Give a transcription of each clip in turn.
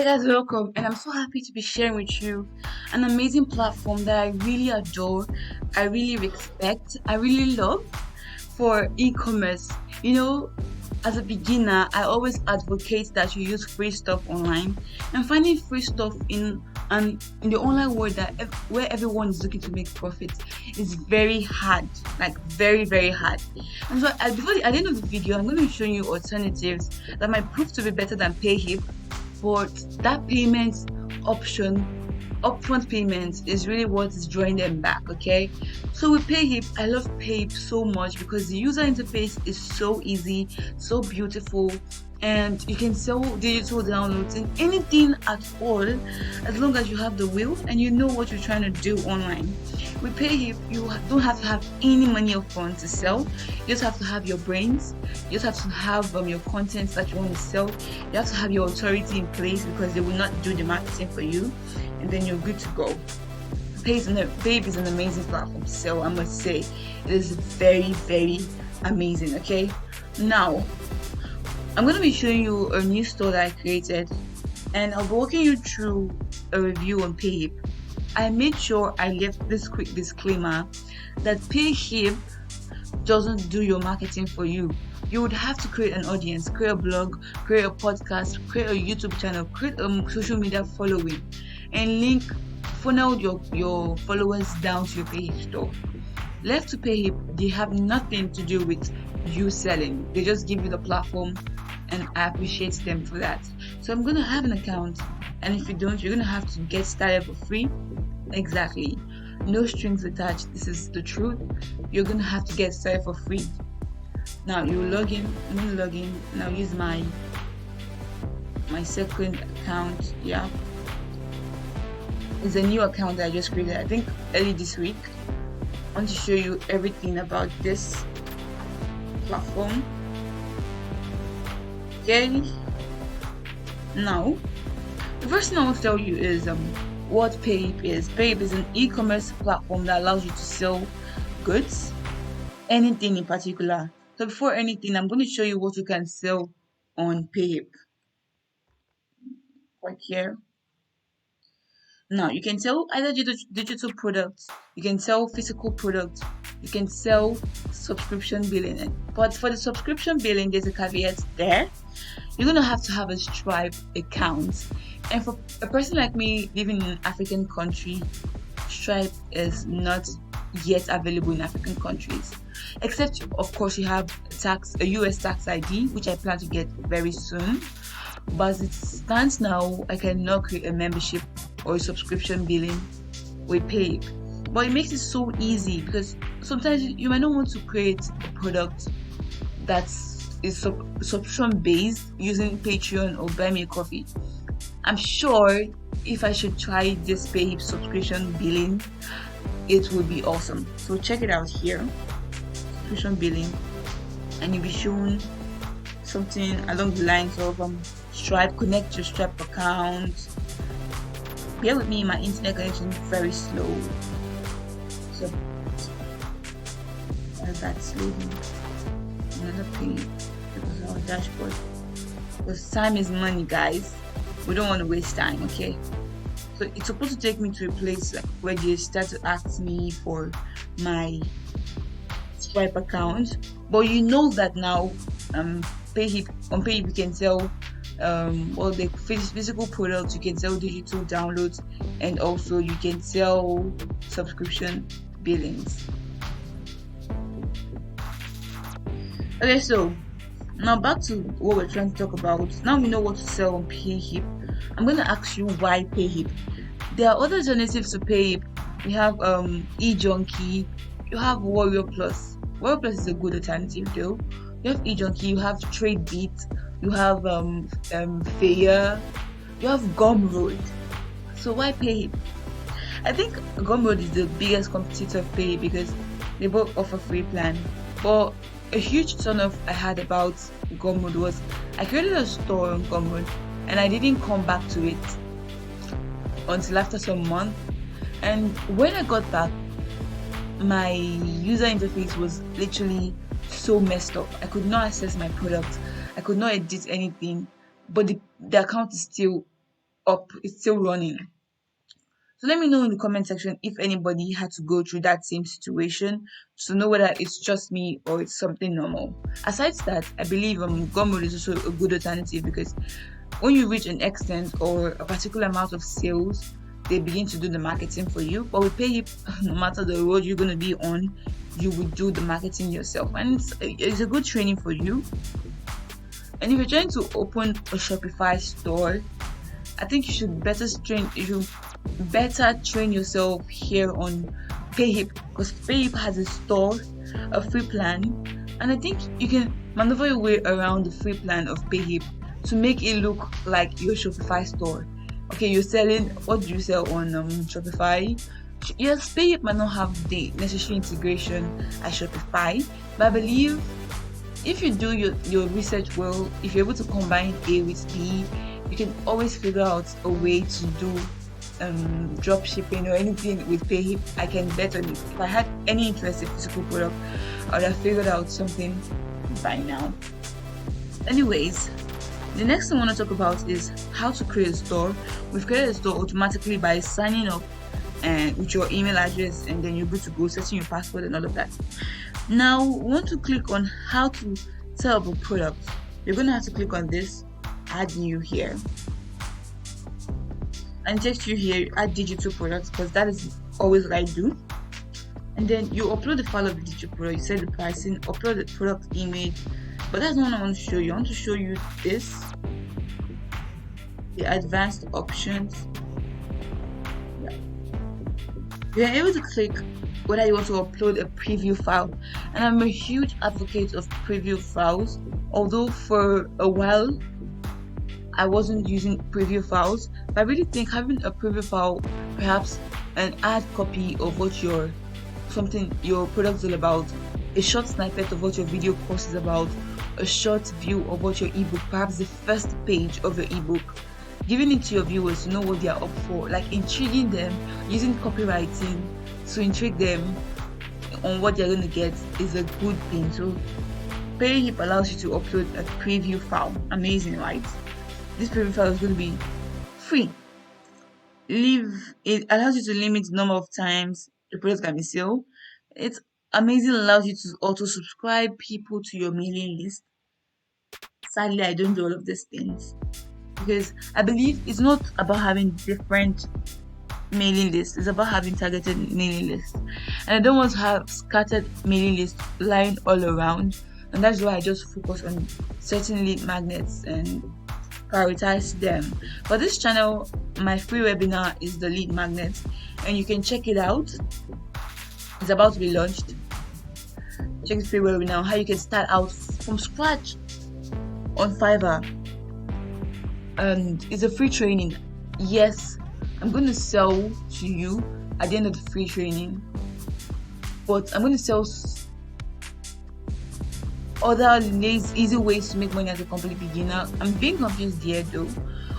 Hey guys, welcome, and I'm so happy to be sharing with you an amazing platform that I really adore, I really respect, I really love for e-commerce. You know, as a beginner, I always advocate that you use free stuff online, and finding free stuff in the online world where everyone is looking to make profit is very hard, like very hard. And so, at the end of the video, I'm going to be showing you alternatives that might prove to be better than Payhip, but that payment option, upfront payment, is really what is drawing them back. Okay, so with Payhip, I love Payhip so much because the user interface is so easy, so beautiful, and you can sell digital downloads in anything at all as long as you have the will and you know what you're trying to do online. With Payhip, you don't have to have any money upfront to sell. You just have to have your brains. You just have to have your content that you want to sell. You have to have your authority in place because they will not do the marketing for you, and then you're good to go. Payhip is an amazing platform to sell. I must say, it is very amazing. Okay, now I'm going to be showing you a new store that I created, and I'll be walking you through a review on Payhip. I made sure I left this quick disclaimer that Payhip doesn't do your marketing for you. You would have to create an audience, create a blog, create a podcast, create a YouTube channel, create a social media following, and funnel your followers down to your Payhip store. Left to Payhip, they have nothing to do with you selling. They just give you the platform, and I appreciate them for that. So I'm gonna have an account, and if you don't, you're gonna have to get started for free. Exactly, no strings attached. This is the truth. You're gonna have to get started for free. Now you log in. I'm gonna log in and I'll use my second account. Yeah, it's a new account that I just created, I think early this week. I want to show you everything about this platform. Okay, now the first thing I want to tell you is what Payhip is. Payhip is an e-commerce platform that allows you to sell goods, anything in particular. So before anything, I'm going to show you what you can sell on Payhip. Right here. Now you can sell either digital products, you can sell physical products, you can sell subscription billing. But for the subscription billing, there's a caveat there. You're gonna have to have a Stripe account, and for a person like me living in an African country, Stripe is not yet available in African countries, except of course you have a US tax ID, which I plan to get very soon. But as it stands now, I cannot create a membership or a subscription billing with Payhip. But it makes it so easy because sometimes you might not want to create a product that's subscription based using Patreon or Buy Me a Coffee. I'm sure if I should try this Payhip subscription billing, it would be awesome. So check it out here, subscription billing, and you'll be shown something along the lines of Stripe. Connect your Stripe account. Bear with me, my internet connection is very slow, so that's loading another page because our dashboard. Because time is money, guys. We don't want to waste time. Okay, so it's supposed to take me to a place where they start to ask me for my Stripe account, but you know that now Payhip you can sell all the physical products, you can sell digital downloads, and also you can sell subscription billings. Okay, so now back to what we're trying to talk about. Now we know what to sell on Payhip. I'm going to ask you why Payhip. There are other alternatives to Payhip. We have eJunkie, you have Warrior Plus. Warrior Plus is a good alternative though. You have eJunkie, you have TradeBeat, you have Fair, you have Gumroad. So why Payhip? I think Gumroad is the biggest competitor of Payhip because they both offer free plan. But a huge turn off I had about Gumroad was I created a store on Gumroad and I didn't come back to it until after some month. And when I got back, my user interface was literally so messed up. I could not access my product. I could not edit anything, but the account is still up, it's still running. So let me know in the comment section if anybody had to go through that same situation, to know whether it's just me or it's something normal. Aside that, I believe Gumroad is also a good alternative, because when you reach an extent or a particular amount of sales, they begin to do the marketing for you. But with Payhip, no matter the road you're going to be on, you will do the marketing yourself, and it's a good training for you. And if you're trying to open a Shopify store, I think you should better train yourself here on Payhip, because Payhip has a store, a free plan, and I think you can maneuver your way around the free plan of Payhip to make it look like your Shopify store. Okay, you're selling, what do you sell on Shopify? Yes, Payhip might not have the necessary integration as Shopify, but I believe if you do your research well, if you're able to combine A with B, you can always figure out a way to do drop shipping or anything with Payhip. I can bet on it. If I had any interest in physical product, I would have figured out something by now. Anyways, the next thing I want to talk about is how to create a store. We've created a store automatically by signing up and with your email address, and then you're good to go, setting your password and all of that. Now we want to click on how to set up a product. You're going to have to click on this, add new here, and text you here, add digital products, because that is always what I do. And then you upload the file of the digital product, you set the pricing, upload the product image, but that's not what I want to show you. I want to show you this, the advanced options. You're able to click whether you want to upload a preview file, and I'm a huge advocate of preview files, although for a while I wasn't using preview files, but I really think having a preview file, perhaps an ad copy of what your product is all about, a short snippet of what your video course is about, a short view of what your ebook, perhaps the first page of your ebook, giving it to your viewers to know what they are up for, like intriguing them, using copywriting to intrigue them on what they're going to get is a good thing. So Payhip allows you to upload a preview file. Amazing, right? This preview file is going to be free. It allows you to limit the number of times the product can be sold. It's amazing. It allows you to auto subscribe people to your mailing list. Sadly, I don't do all of these things, because I believe it's not about having different mailing lists, it's about having targeted mailing lists, and I don't want to have scattered mailing lists lying all around, and that's why I just focus on certain lead magnets and prioritize them. For this channel, my free webinar is the lead magnet, and you can check it out. It's about to be launched. Check the free webinar, how you can start out from scratch on Fiverr, and it's a free training. Yes, I'm going to sell to you at the end of the free training, but I'm going to sell other easy ways to make money as a complete beginner. I'm being confused here though.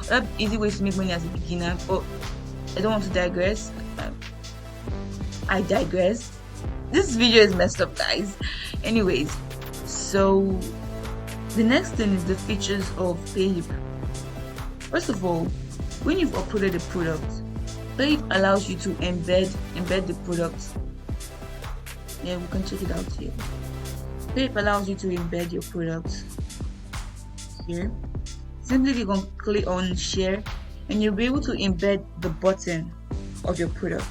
Other easy ways to make money as a beginner, but I don't want to digress. I digress. This video is messed up, guys. Anyways, so the next thing is the features of Payhip. First of all, when you've uploaded a product, Payhip allows you to embed the product. Yeah, we can check it out here. Payhip allows you to embed your product here. Simply click on share, and you'll be able to embed the button of your product.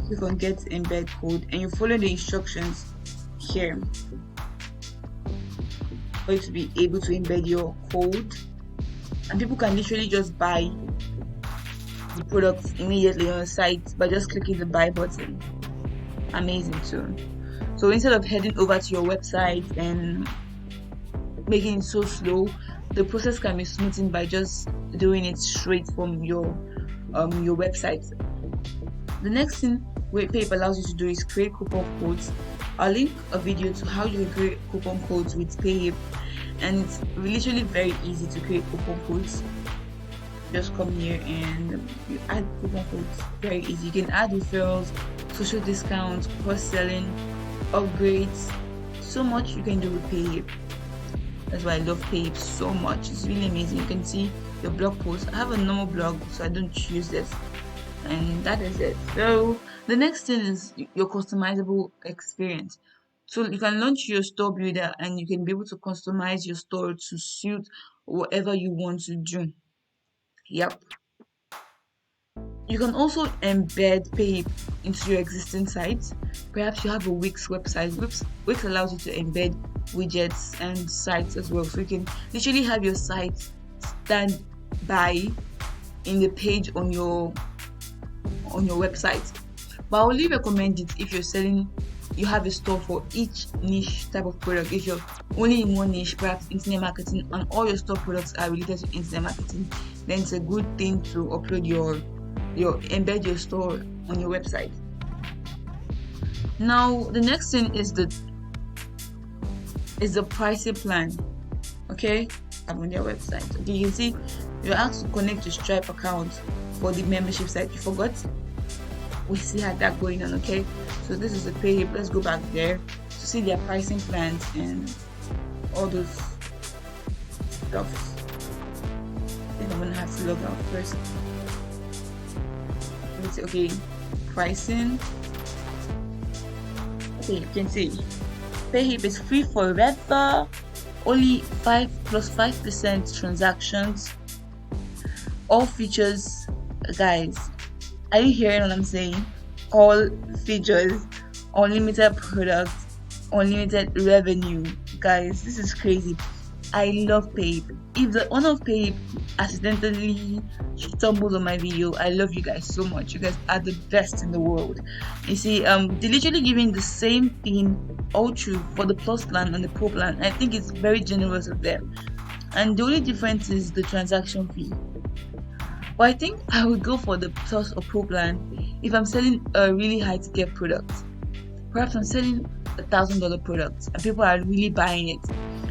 Click on get embed code, and you follow the instructions here for you to be able to embed your code, and people can literally just buy the products immediately on the site by just clicking the buy button. Amazing too. So instead of heading over to your website and making it so slow, the process can be smoothened by just doing it straight from your website. The next thing Payhip allows you to do is create coupon codes. I'll link a video to how you can create coupon codes with Payhip, and it's literally very easy to create coupon codes. Just come here and you add coupon codes. Very easy. You can add referrals, social discounts, cross-selling, upgrades. So much you can do with Payhip. That's why I love Payhip so much. It's really amazing. You can see your blog post. I have a normal blog, so I don't use this, and that is it. So the next thing is your customizable experience. So you can launch your store builder and you can be able to customize your store to suit whatever you want to do. Yep. You can also embed Payhip into your existing site. Perhaps you have a Wix website. Wix allows you to embed widgets and sites as well. So you can literally have your site stand by in the page on your website. But I only recommend it if you have a store for each niche type of product. If you're only in one niche, perhaps internet marketing, and all your store products are related to internet marketing, then it's a good thing to upload your embed your store on your website. Now the next thing is the pricing plan. Okay, on their website. Okay, you can see you're asked to connect your Stripe account for the membership site. You forgot? We see how that going on. Okay, so this is the Payhip. Let's go back there to see their pricing plans and all those stuff. I think I'm gonna have to log out first. Let's see. Okay, pricing. Okay, you can see Payhip is free forever. Only 5% transactions. All features, guys. Are you hearing what I'm saying? All features, unlimited products, unlimited revenue. Guys, this is crazy. I love Payhip. If the owner of Payhip accidentally stumbles on my video, I love you guys so much. You guys are the best in the world. You see, they're literally giving the same thing all true for the Plus plan and the Pro plan. I think it's very generous of them. And the only difference is the transaction fee. But I think I would go for the Plus or Pro plan if I'm selling a really high ticket product. Perhaps I'm selling $1,000 product and people are really buying it.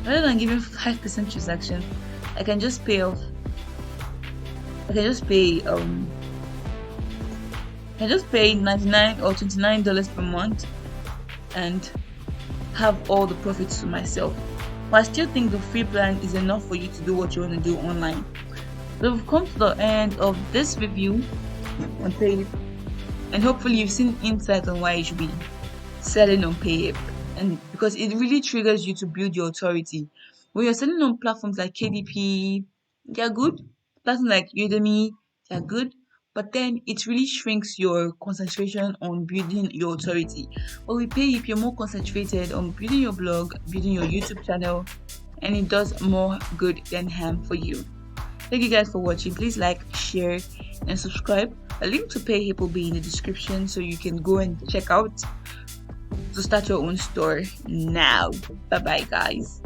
Rather than giving 5% transaction, I can just pay 99 or $29 per month and have all the profits to myself. But I still think the free plan is enough for you to do what you want to do online. So we've come to the end of this review on Payhip, and hopefully you've seen insight on why you should be selling on Payhip, and because it really triggers you to build your authority. When you're selling on platforms like KDP, they're good. Platforms like Udemy, they're good. But then it really shrinks your concentration on building your authority. But with Payhip, you're more concentrated on building your blog, building your YouTube channel, and it does more good than harm for you. Thank you guys for watching. Please like, share, and subscribe. A link to Payhip will be in the description so you can go and check out to start your own store now. Bye bye, guys.